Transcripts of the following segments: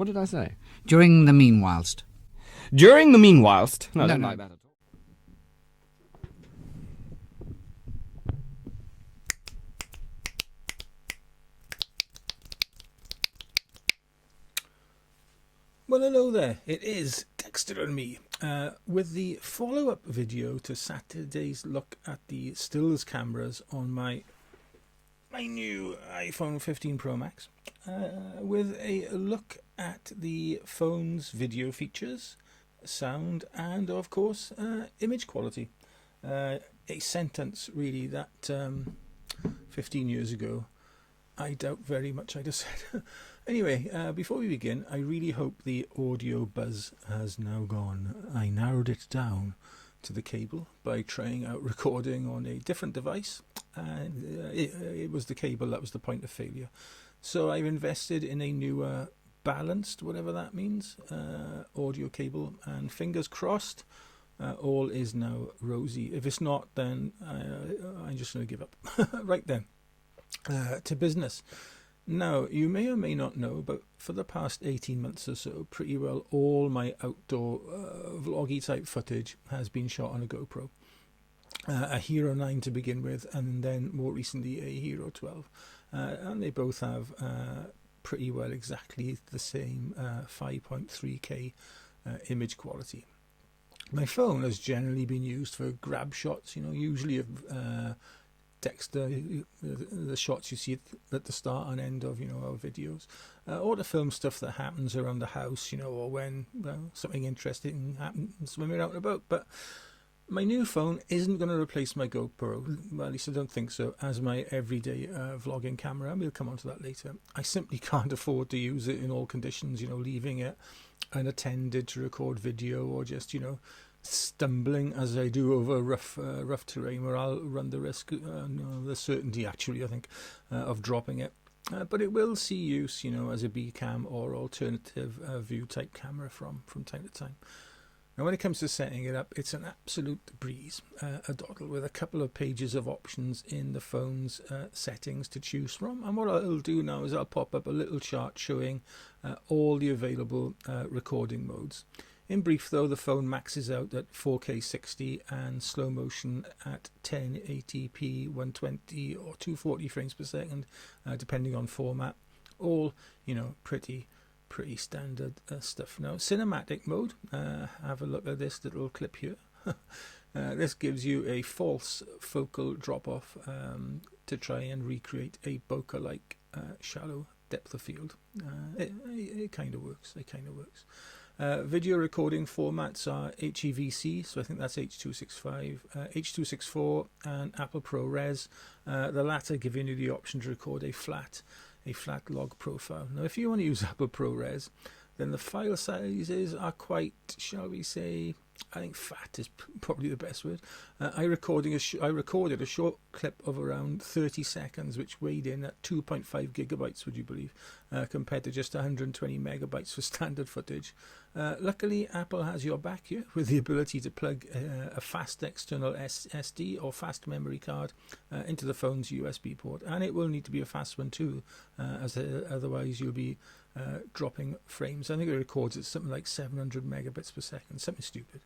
What did I say? During the meanwhilest. During the meanwhilest. No, I don't like that at all. Well, hello there. It is Dexter and me with the follow-up video to Saturday's look at the stills cameras on my new iPhone 15 Pro Max, with a look at the phone's video features, sound, and of course image quality. A sentence really that 15 years ago I doubt very much I'd have said. Anyway, before we begin, I really hope the audio buzz has now gone. I narrowed it down to the cable by trying out recording on a different device, and it was the cable that was the point of failure. So I've invested in a newer balanced, whatever that means, audio cable, and fingers crossed all is now rosy. If it's not, then I'm just going to give up. Right then. To business. Now, you may or may not know, but for the past 18 months or so, pretty well all my outdoor vloggy type footage has been shot on a GoPro. A Hero 9 to begin with, and then more recently a Hero 12. And they both have pretty well exactly the same 5.3K image quality. My phone has generally been used for grab shots, usually of Dexter, the shots you see at the start and end of our videos, or to film stuff that happens around the house, or when something interesting happens when we're out and about. But my new phone isn't going to replace my GoPro, well, at least I don't think so, as my everyday vlogging camera. We'll come on to that later. I simply can't afford to use it in all conditions, leaving it unattended to record video, or just stumbling as I do over rough terrain where I'll run the risk, the certainty actually, I think, of dropping it. But it will see use, as a B cam or alternative view type camera from time to time. Now, when it comes to setting it up, it's an absolute breeze, a doddle with a couple of pages of options in the phone's settings to choose from. And what I'll do now is I'll pop up a little chart showing all the available recording modes. In brief, though, the phone maxes out at 4K 60 and slow motion at 1080p 120 or 240 frames per second, depending on format. All, pretty standard stuff. Now, cinematic mode, have a look at this little clip here. This gives you a false focal drop-off to try and recreate a bokeh-like shallow depth of field. It kind of works. Video recording formats are HEVC, so I think that's H.265, H.264, and Apple ProRes. The latter giving you the option to record a flat log profile. Now, if you want to use Apple ProRes, then the file sizes are quite, shall we say, I think fat is probably the best word. I recorded a short clip of around 30 seconds, which weighed in at 2.5 gigabytes, would you believe, compared to just 120 megabytes for standard footage. Luckily, Apple has your back here with the ability to plug a fast external SD or fast memory card into the phone's USB port, and it will need to be a fast one too, as otherwise you'll be dropping frames. I think it records at something like 700 megabits per second, something stupid.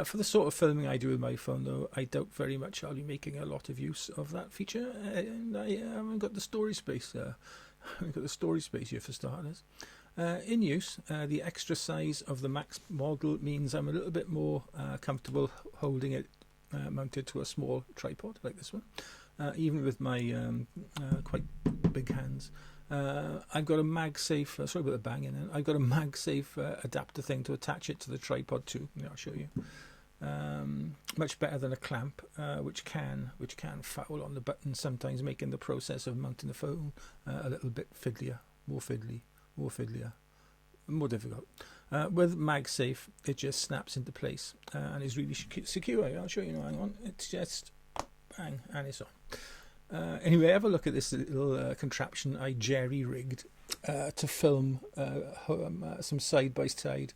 For the sort of filming I do with my phone, though, I doubt very much I'll be making a lot of use of that feature, and I haven't got the storage space. Here for starters. In use, the extra size of the Max model means I'm a little bit more comfortable holding it mounted to a small tripod like this one, even with my quite big hands. I've got a MagSafe, sorry about the banging, I've got a MagSafe adapter thing to attach it to the tripod too. I'll show you. Much better than a clamp, which can foul on the button, sometimes making the process of mounting the phone a little bit more difficult. With MagSafe, it just snaps into place and is really secure. I'll show you now. Hang on, it's just bang and it's on. Anyway, have a look at this little contraption I jerry-rigged to film some side-by-side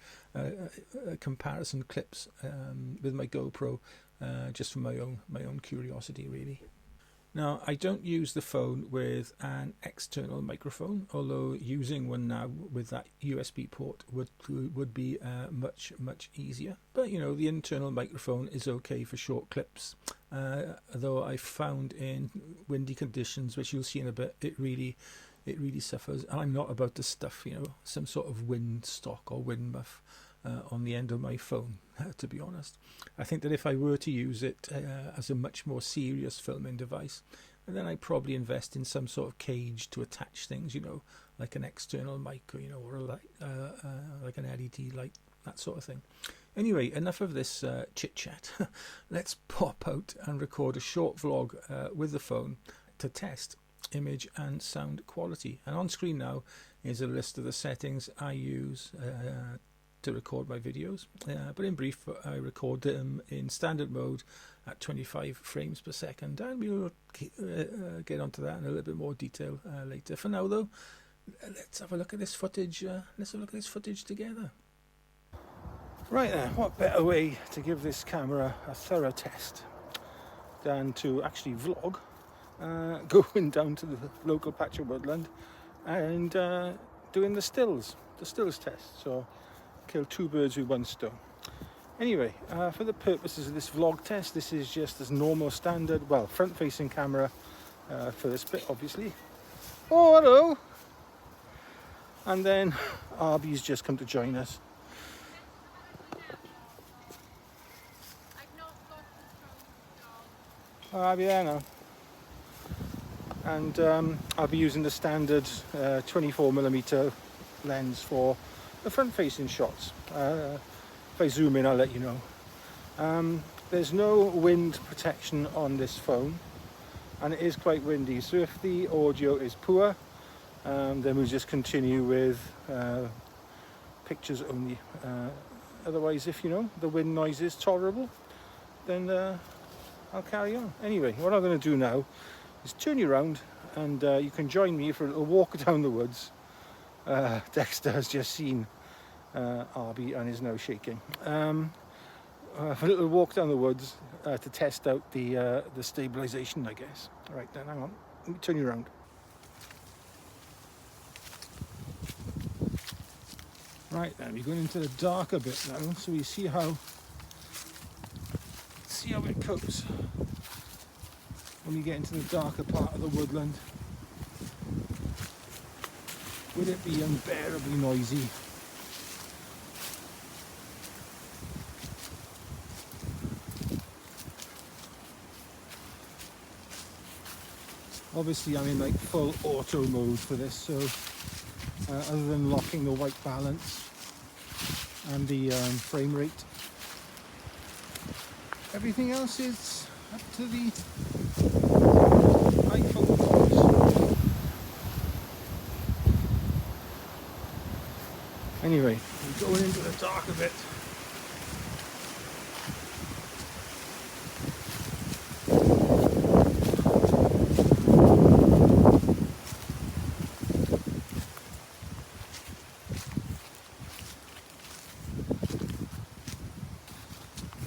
comparison clips with my GoPro, just for my own curiosity, really. Now, I don't use the phone with an external microphone, although using one now with that USB port would be much easier. But you know, the internal microphone is okay for short clips. Though I found in windy conditions, which you'll see in a bit, it really suffers. And I'm not about to stuff, you know, some sort of wind stock or wind muff on the end of my phone, to be honest. I think that if I were to use it as a much more serious filming device, then I'd probably invest in some sort of cage to attach things, you know, like an external mic, or you know, or a light, like an LED light, that sort of thing. Anyway, enough of this chit chat. Let's pop out and record a short vlog with the phone to test image and sound quality. And on screen now is a list of the settings I use to record my videos, but in brief, I record them in standard mode at 25 frames per second, and we'll get onto that in a little bit more detail later. For now though, let's have a look at this footage. Let's have a look at this footage together. Right then, what better way to give this camera a thorough test than to actually vlog, going down to the local patch of woodland and doing the stills test. So kill two birds with one stone. Anyway, for the purposes of this vlog test, this is just as normal standard, well, front facing camera for this bit obviously. Oh, hello! And then Arby's just come to join us. Oh, I'll be there now. And I'll be using the standard 24mm lens for the front-facing shots. If I zoom in, I'll let you know. There's no wind protection on this phone, and it is quite windy. So if the audio is poor, then we'll just continue with pictures only. Otherwise, if you know the wind noise is tolerable, then I'll carry on. Anyway, what I'm going to do now is turn you around, and you can join me for a little walk down the woods. Dexter has just seen Arby and is now shaking. For a little walk down the woods to test out the stabilization, I guess. All right, then hang on. Let me turn you around. Right then, we're going into the darker bit now, so we see how it copes when we get into the darker part of the woodland. Will it be unbearably noisy? Obviously I'm in like full auto mode for this, so other than locking the white balance and the frame rate, everything else is up to the iPhone cores. Anyway, we're going into the dark a bit.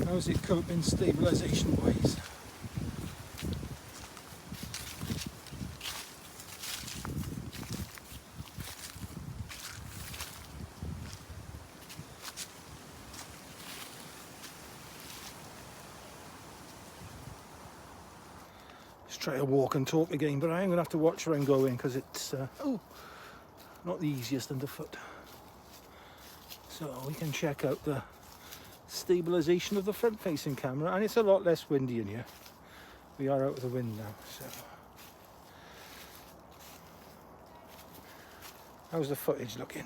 How's it coping stabilization wise? Let's try to walk and talk again, but I'm going to have to watch where I'm going because it's not the easiest underfoot. So we can check out the stabilization of the front facing camera, and it's a lot less windy in here. We are out of the wind now, so how's the footage looking?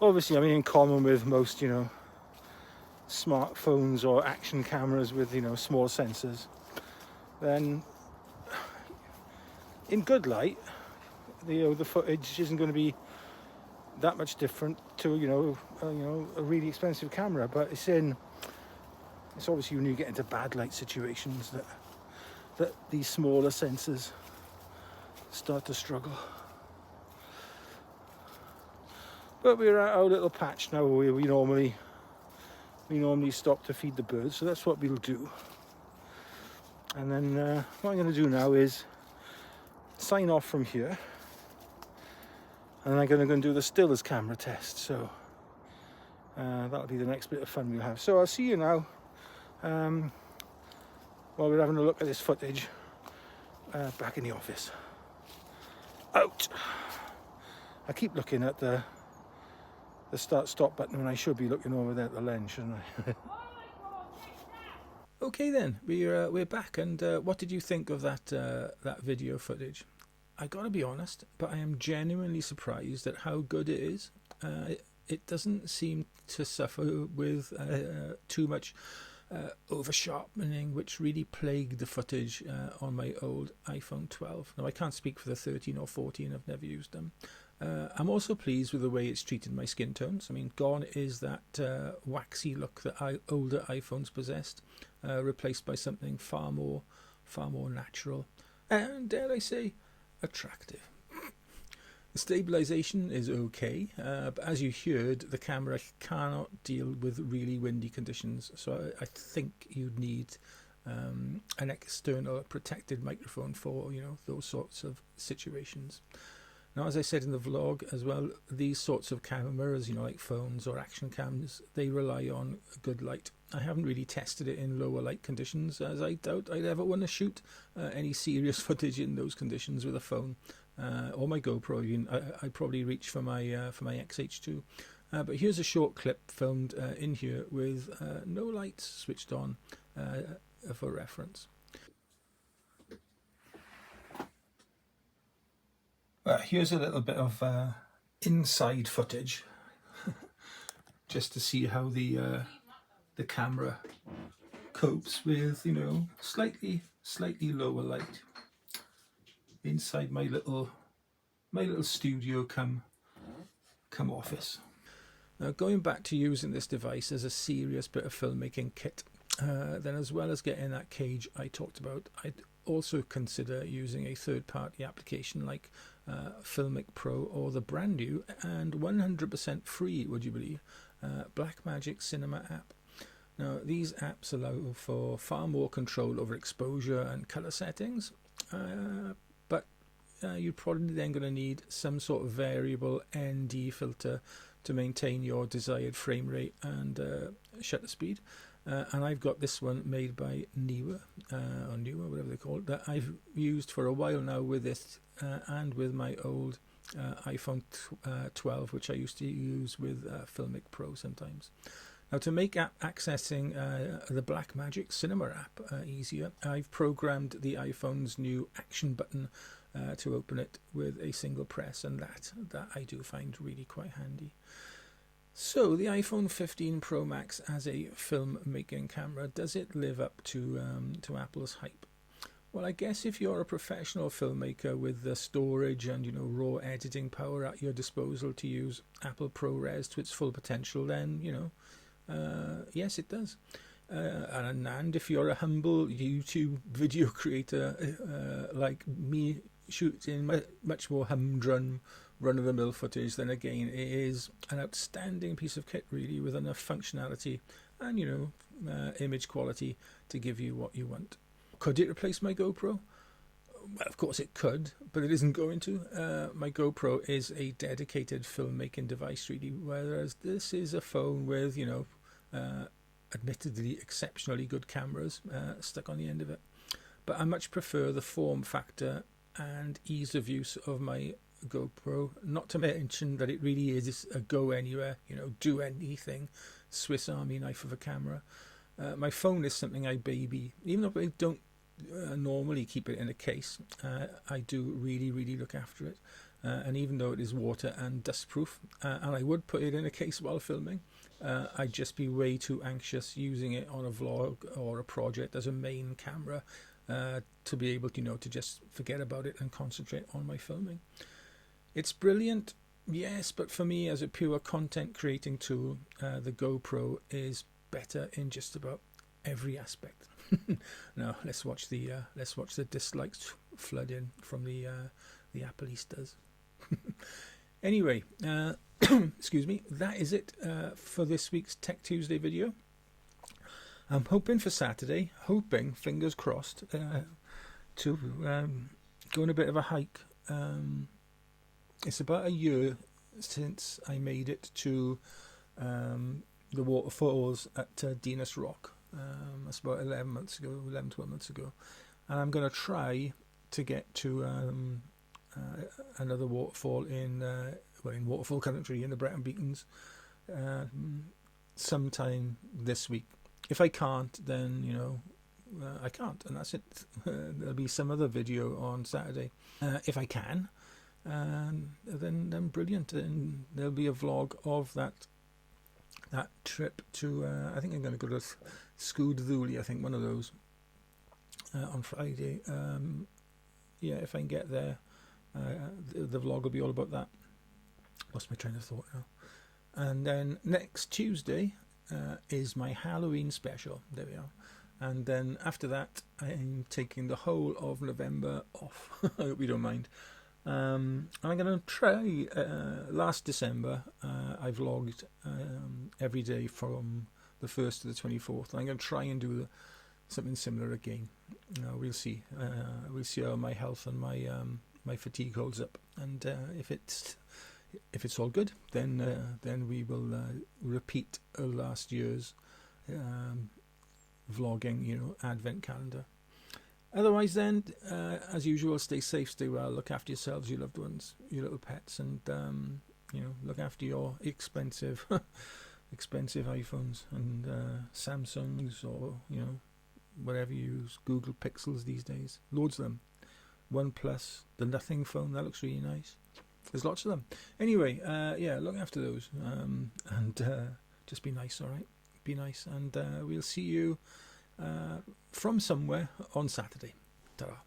Obviously, I mean, in common with most, you know, smartphones or action cameras with, you know, small sensors, then in good light, the footage isn't going to be that much different to a really expensive camera. But it's obviously when you get into bad light situations that these smaller sensors start to struggle. But we're at our little patch now where we normally stop to feed the birds, so that's what we'll do. And then what I'm going to do now is sign off from here, and then I'm going to go and do the still as camera test. So that'll be the next bit of fun we'll have. So I'll see you now while we're having a look at this footage back in the office. Out! I keep looking at the start-stop button when I should be looking over there at the lens, shouldn't I? Okay then, we're back, and what did you think of that video footage? I gotta be honest, but I am genuinely surprised at how good it is. It doesn't seem to suffer with too much over sharpening, which really plagued the footage on my old iPhone 12. Now I can't speak for the 13 or 14, I've never used them. I'm also pleased with the way it's treated my skin tones. I mean, gone is that waxy look that older iPhones possessed, replaced by something far more natural and, dare I say, attractive. The stabilization is okay, but as you heard, the camera cannot deal with really windy conditions, so I think you'd need an external protected microphone for, you know, those sorts of situations. Now, as I said in the vlog as well, these sorts of cameras, you know, like phones or action cams, they rely on good light. I haven't really tested it in lower light conditions, as I doubt I'd ever want to shoot any serious footage in those conditions with a phone or my GoPro. I'd probably reach for my XH2. But here's a short clip filmed in here with no lights switched on for reference. Here's a little bit of inside footage, just to see how the camera copes with, you know, slightly lower light inside my little studio come office. Now, going back to using this device as a serious bit of filmmaking kit, then as well as getting that cage I talked about, I'd also consider using a third-party application like Filmic Pro or the brand new and 100% free, would you believe, Blackmagic Cinema app. Now, these apps allow for far more control over exposure and color settings, but you're probably then going to need some sort of variable ND filter to maintain your desired frame rate and shutter speed. And I've got this one made by Newer, or Newer, whatever they call it, that I've used for a while now with it and with my old iPhone 12, which I used to use with Filmic Pro sometimes. Now, to make accessing the Blackmagic Cinema app easier, I've programmed the iPhone's new action button to open it with a single press, and that I do find really quite handy. So, the iPhone 15 Pro Max as a filmmaking camera, does it live up to Apple's hype? Well, I guess if you're a professional filmmaker with the storage and, you know, raw editing power at your disposal to use Apple ProRes to its full potential, then, you know, yes, it does. And if you're a humble YouTube video creator like me, shooting much more humdrum run-of-the-mill footage, then again, it is an outstanding piece of kit, really, with enough functionality and, you know, image quality to give you what you want. Could it replace my GoPro? Well, of course it could, but it isn't going to. My GoPro is a dedicated filmmaking device, really, whereas this is a phone with, you know, admittedly exceptionally good cameras stuck on the end of it. But I much prefer the form factor and ease of use of my GoPro, not to mention that it really is a go anywhere, you know, do anything, Swiss Army knife of a camera. My phone is something I baby, even though I don't normally keep it in a case. I do really look after it, and even though it is water and dust proof, and I would put it in a case while filming, I'd just be way too anxious using it on a vlog or a project as a main camera to be able to, you know, to just forget about it and concentrate on my filming. It's brilliant, yes, but for me, as a pure content creating tool, the GoPro is better in just about every aspect. Now let's watch the dislikes flood in from the Appleistas. Anyway, excuse me. That is it for this week's Tech Tuesday video. I'm hoping for Saturday, fingers crossed, to go on a bit of a hike. It's about a year since I made it to the waterfalls at Dinas Rock. That's about 12 months ago. And I'm going to try to get to another waterfall in waterfall country in the Bretton Beacons sometime this week. If I can't, then I can't, and that's it. There'll be some other video on Saturday. If I can, then brilliant, and there'll be a vlog of that trip to. I think I'm going to go to Scood-Ddwli, I think one of those on Friday. If I can get there, the vlog will be all about that. Lost my train of thought now. And then next Tuesday is my Halloween special. There we are. And then after that, I'm taking the whole of November off. I hope you don't mind. I'm going to try. Last December, I vlogged every day from the 1st to the 24th. I'm going to try and do something similar again. We'll see. We'll see how my health and my fatigue holds up. And if it's all good, then we will repeat last year's vlogging, advent calendar. Otherwise, then, as usual, stay safe, stay well, look after yourselves, your loved ones, your little pets, and look after your expensive iPhones and Samsungs, or whatever you use, Google Pixels these days, loads of them. OnePlus, the Nothing phone, that looks really nice. There's lots of them. Anyway, look after those, and just be nice, all right? Be nice, and we'll see you from somewhere on Saturday. Ta-ra.